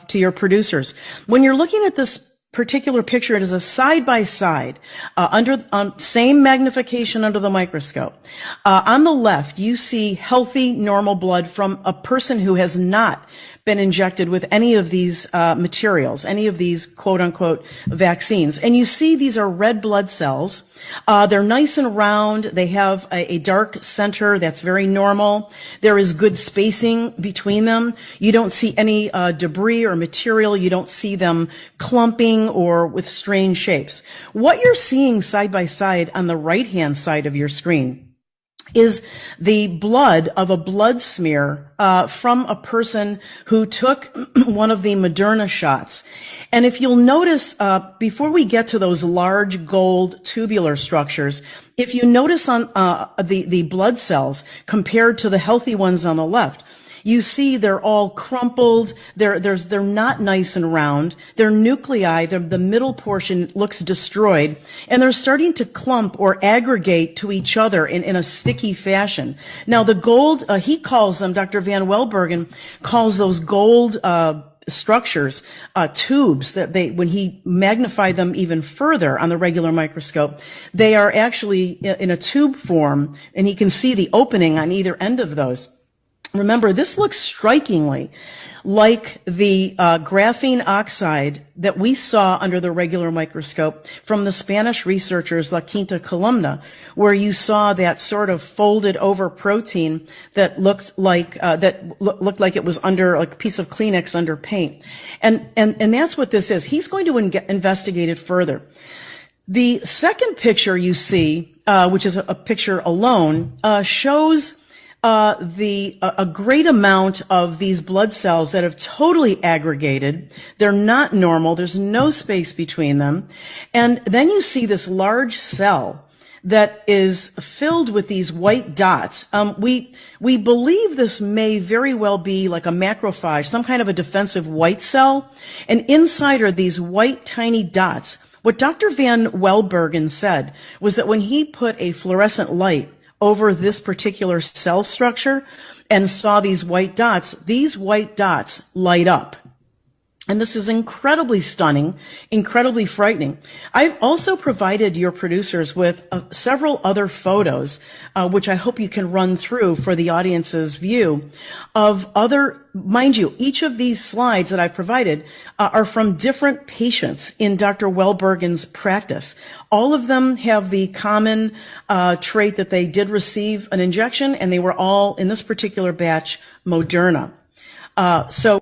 to your producers. When you're looking at this particular picture, it is a side by side, same magnification under the microscope. On the left, you see healthy, normal blood from a person who has not been injected with any of these materials, any of these quote unquote vaccines. And you see these are red blood cells. They're nice and round. They have a dark center that's very normal. There is good spacing between them. You don't see any debris or material. You don't see them clumping or with strange shapes. What you're seeing side by side on the right-hand side of your screen is the blood of a blood smear from a person who took one of the Moderna shots. And if you'll notice, before we get to those large gold tubular structures, if you notice on the blood cells compared to the healthy ones on the left, you see they're all crumpled. They're not nice and round. Their nuclei, the middle portion looks destroyed, and they're starting to clump or aggregate to each other in a sticky fashion. Now the gold, he calls them, Dr. Van Welbergen calls those gold structures, tubes that when he magnified them even further on the regular microscope, they are actually in a tube form, and he can see the opening on either end of those. Remember, this looks strikingly like the graphene oxide that we saw under the regular microscope from the Spanish researchers La Quinta Columna, where you saw that sort of folded over protein that looked like looked like it was under like a piece of Kleenex under paint, and that's what this is. He's going to investigate it further. The second picture you see, which is a picture alone, shows a great amount of these blood cells that have totally aggregated. They're not normal. There's no space between them. And then you see this large cell that is filled with these white dots. We believe this may very well be like a macrophage, some kind of a defensive white cell. And inside are these white tiny dots. What Dr. Van Welbergen said was that when he put a fluorescent light over this particular cell structure and saw these white dots light up. And this is incredibly stunning, incredibly frightening. I've also provided your producers with several other photos, which I hope you can run through for the audience's view of other, mind you, each of these slides that I provided are from different patients in Dr. Welbergen's practice. All of them have the common trait that they did receive an injection, and they were all, in this particular batch, Moderna. So